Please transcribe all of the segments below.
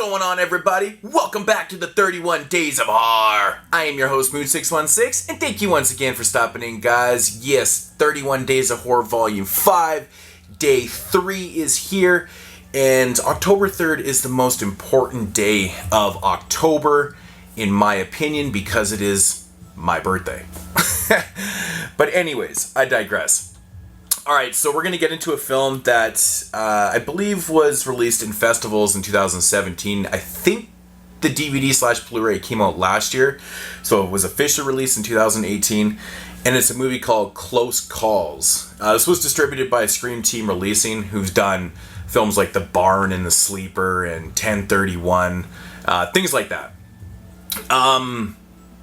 going on, everybody? Welcome back to the 31 Days of Horror. I am your host, Mood616, and thank you once again for stopping in, guys. Yes, 31 Days of Horror Volume 5. Day 3 is here, and October 3rd is the most important day of October, in my opinion, because it is my birthday. But anyways, I digress. Alright, so we're going to get into a film that I believe was released in festivals in 2017. I think the DVD/Blu-ray came out last year, so it was officially released in 2018, and it's a movie called Close Calls. This was distributed by Scream Team Releasing, who's done films like The Barn and The Sleeper and 1031, things like that.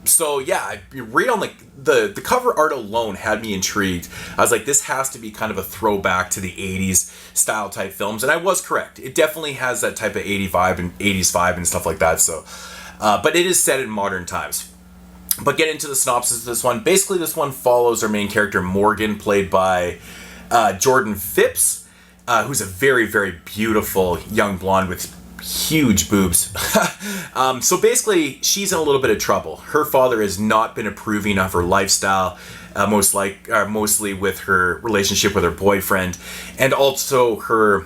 So yeah, right on the cover art alone had me intrigued. I was like, this has to be kind of a throwback to the 80s style type films, and I was correct. It definitely has that type of 80s vibe and stuff like that. So, but it is set in modern times. But get into the synopsis of this one. Basically, this one follows our main character Morgan, played by Jordan Phipps, who's a very, very beautiful young blonde with huge boobs. So basically, she's in a little bit of trouble. Her father has not been approving of her lifestyle, mostly with her relationship with her boyfriend, and also her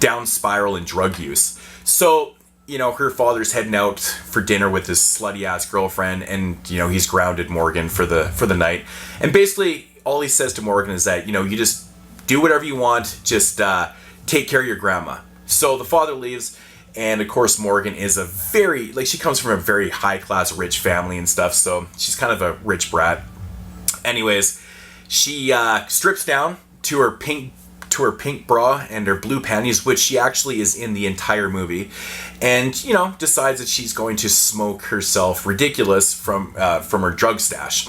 down spiral in drug use. So, you know, her father's heading out for dinner with his slutty ass girlfriend, and you know, he's grounded Morgan for the night. And basically, all he says to Morgan is that, you know, you just do whatever you want, just take care of your grandma. So the father leaves, and of course Morgan is she comes from a very high-class rich family and stuff, so she's kind of a rich brat. Anyways, she strips down to her pink bra and her blue panties, which she actually is in the entire movie, and, you know, decides that she's going to smoke herself ridiculous from her drug stash.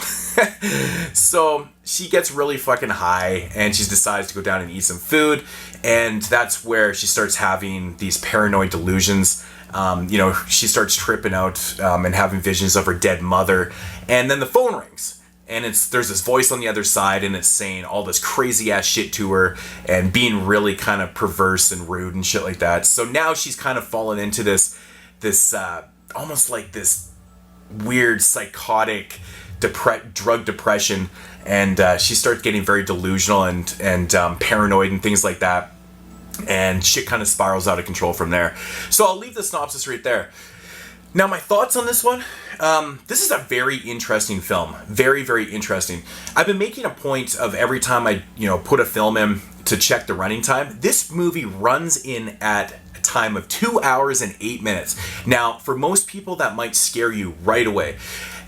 So she gets really fucking high, and she decides to go down and eat some food, and that's where she starts having these paranoid delusions. You know, she starts tripping out and having visions of her dead mother, and then the phone rings. And there's this voice on the other side, and it's saying all this crazy ass shit to her and being really kind of perverse and rude and shit like that. So now she's kind of fallen into this almost like this weird psychotic drug depression, and she starts getting very delusional and paranoid and things like that. And shit kind of spirals out of control from there. So I'll leave the synopsis right there. Now, my thoughts on this one. This is a very interesting film. Very, very interesting. I've been making a point of every time I, put a film in to check the running time. This movie runs in at a time of 2 hours and 8 minutes. Now, for most people, that might scare you right away.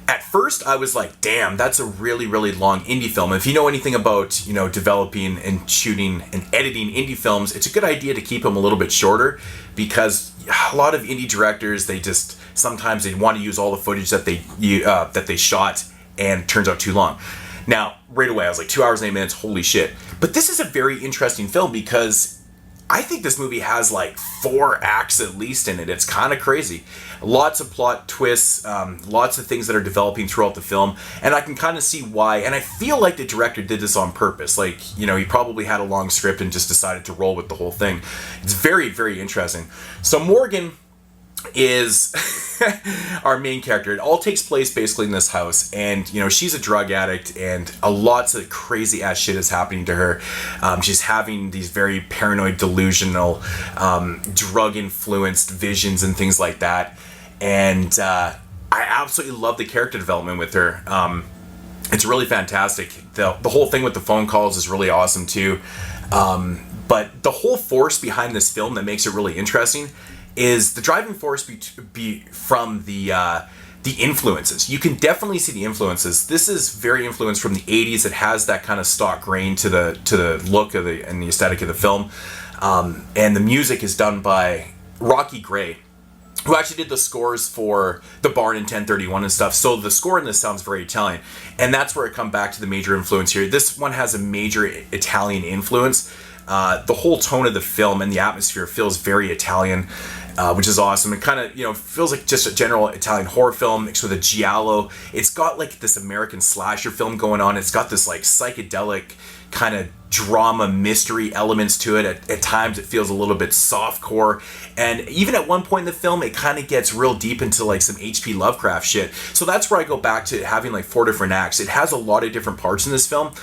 At first, I was like, damn, that's a really, really long indie film. If you know anything about, developing and shooting and editing indie films, it's a good idea to keep them a little bit shorter, because a lot of indie directors, sometimes they want to use all the footage that they shot, and it turns out too long. Now, right away, I was like, 2 hours and 8 minutes, holy shit. But this is a very interesting film, because I think this movie has like 4 acts at least in it. It's kind of crazy. Lots of plot twists, lots of things that are developing throughout the film, and I can kind of see why. And I feel like the director did this on purpose. Like, he probably had a long script and just decided to roll with the whole thing. It's very, very interesting. So Morgan is our main character. It all takes place basically in this house, and she's a drug addict, and lots of crazy ass shit is happening to her. She's having these very paranoid, delusional, drug influenced visions and things like that, and I absolutely love the character development with her. It's really fantastic. The whole thing with the phone calls is really awesome too, but the whole force behind this film that makes it really interesting is the driving force be from the influences. You can definitely see the influences. This is very influenced from the 80s. It has that kind of stock grain to the look of and the aesthetic of the film. And the music is done by Rocky Gray, who actually did the scores for The Barn and 1031 and stuff. So the score in this sounds very Italian. And that's where I come back to the major influence here. This one has a major Italian influence. The whole tone of the film and the atmosphere feels very Italian, which is awesome. It kind of, feels like just a general Italian horror film mixed with a giallo. It's got like this American slasher film going on. It's got this like psychedelic kind of drama mystery elements to it. At times it feels a little bit softcore, and even at one point in the film it kind of gets real deep into like some H.P. Lovecraft shit. So that's where I go back to having like 4 different acts. It has a lot of different parts in this film.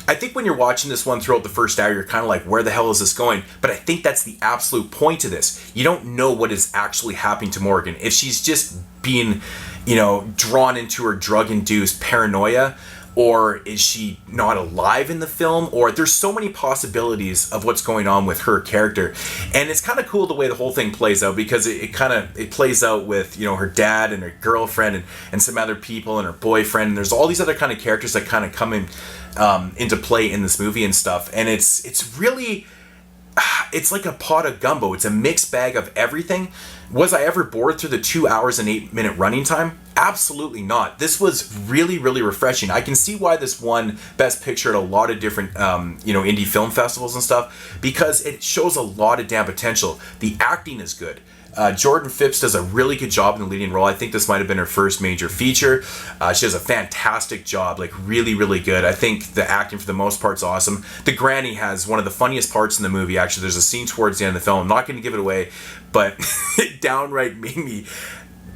I think when you're watching this one throughout the first hour, you're kind of like, where the hell is this going? But I think that's the absolute point of this. You don't know what is actually happening to Morgan. If she's just being, drawn into her drug-induced paranoia, or is she not alive in the film? Or there's so many possibilities of what's going on with her character. And it's kind of cool the way the whole thing plays out, because it plays out with, her dad and her girlfriend and some other people and her boyfriend. And there's all these other kind of characters that kind of come into play in this movie and stuff. And it's really, it's like a pot of gumbo. It's a mixed bag of everything. Was I ever bored through the 2 hours and 8-minute running time? Absolutely not. This was really, really refreshing. I can see why this won Best Picture at a lot of different, indie film festivals and stuff, because it shows a lot of damn potential. The acting is good. Jordan Phipps does a really good job in the leading role. I think this might have been her first major feature. She does a fantastic job, like really, really good. I think the acting for the most part is awesome. The granny has one of the funniest parts in the movie, actually. There's a scene towards the end of the film. I'm not going to give it away, but it downright made me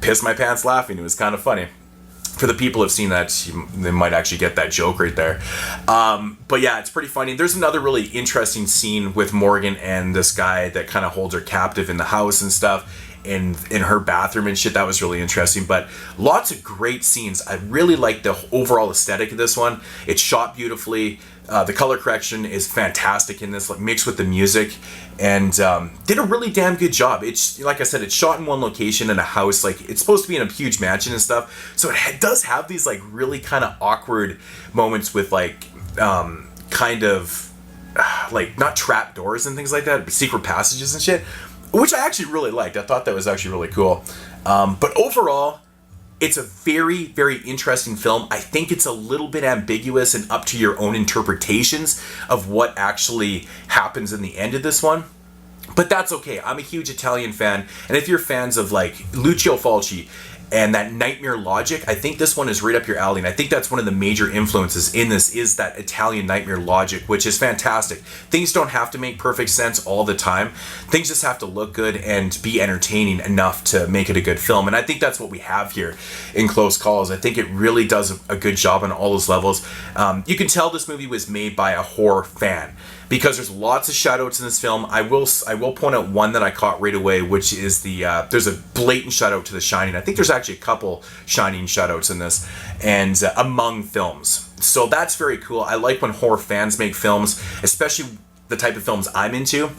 piss my pants laughing. It was kind of funny. For the people who have seen that, they might actually get that joke right there. But yeah, it's pretty funny. There's another really interesting scene with Morgan and this guy that kind of holds her captive in the house and stuff, in her bathroom and shit. That was really interesting. But lots of great scenes. I really like the overall aesthetic of this one. It's shot beautifully. The color correction is fantastic in this, like mixed with the music, and did a really damn good job. It's, like I said, it's shot in one location in a house. Like, it's supposed to be in a huge mansion and stuff, so it does have these like really kind of awkward moments with like kind of like not trap doors and things like that, but secret passages and shit, which I actually really liked. I thought that was actually really cool. But overall, it's a very, very interesting film. I think it's a little bit ambiguous and up to your own interpretations of what actually happens in the end of this one. But that's okay. I'm a huge Italian fan. And if you're fans of like Lucio Fulci and that nightmare logic, I think this one is right up your alley. And I think that's one of the major influences in this, is that Italian nightmare logic, which is fantastic. Things don't have to make perfect sense all the time. Things just have to look good and be entertaining enough to make it a good film. And I think that's what we have here in Close Calls. I think it really does a good job on all those levels. You can tell this movie was made by a horror fan, because there's lots of shoutouts in this film. I will point out one that I caught right away, which is there's a blatant shoutout to The Shining. I think there's actually a couple Shining shoutouts in this, and among films. So that's very cool. I like when horror fans make films, especially the type of films I'm into.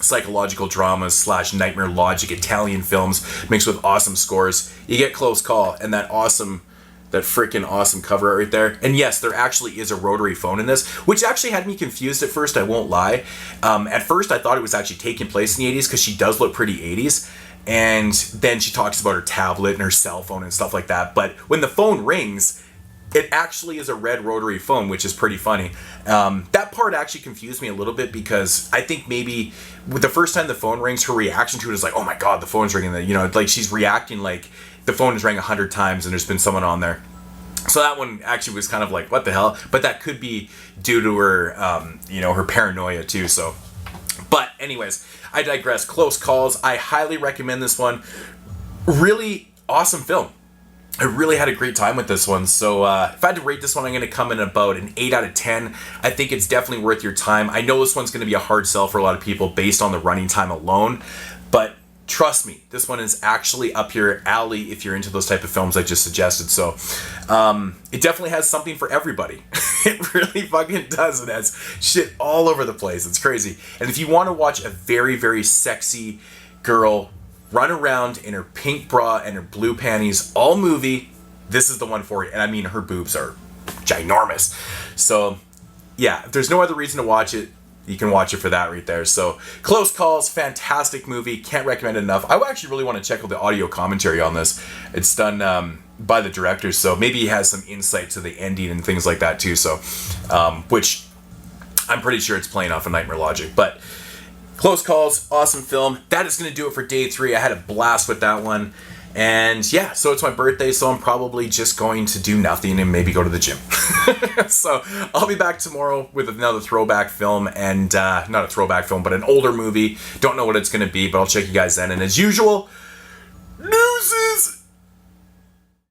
Psychological dramas / nightmare logic Italian films mixed with awesome scores. You get Close Call and that freaking awesome cover art right there. And yes, there actually is a rotary phone in this, which actually had me confused at first, I won't lie. At first I thought it was actually taking place in the 80s, because she does look pretty 80s. And then she talks about her tablet and her cell phone and stuff like that. But when the phone rings, it actually is a red rotary phone, which is pretty funny. That part actually confused me a little bit, because I think maybe with the first time the phone rings, her reaction to it is like, oh my god, the phone's ringing. Like she's reacting like the phone has rang 100 times and there's been someone on there. So that one actually was kind of like, what the hell? But that could be due to her, her paranoia too. So, but anyways, I digress. Close Calls. I highly recommend this one. Really awesome film. I really had a great time with this one. So if I had to rate this one, I'm going to come in about an 8 out of 10. I think it's definitely worth your time. I know this one's going to be a hard sell for a lot of people based on the running time alone, but trust me, this one is actually up your alley if you're into those type of films I just suggested. So it definitely has something for everybody. It really fucking does. It has shit all over the place. It's crazy. And if you want to watch a very, very sexy girl run around in her pink bra and her blue panties all movie, this is the one for you. And I mean, her boobs are ginormous. So yeah, if there's no other reason to watch it, you can watch it for that right there. So Close Calls, fantastic movie. Can't recommend it enough. I actually really want to check out the audio commentary on this. It's done by the director, so maybe he has some insight to the ending and things like that too. So, which I'm pretty sure it's playing off of Nightmare Logic. But Close Calls, awesome film. That is going to do it for day 3. I had a blast with that one. And yeah, so it's my birthday, so I'm probably just going to do nothing and maybe go to the gym. So I'll be back tomorrow with another throwback film, and not a throwback film, but an older movie. Don't know what it's going to be, but I'll check you guys then. And as usual,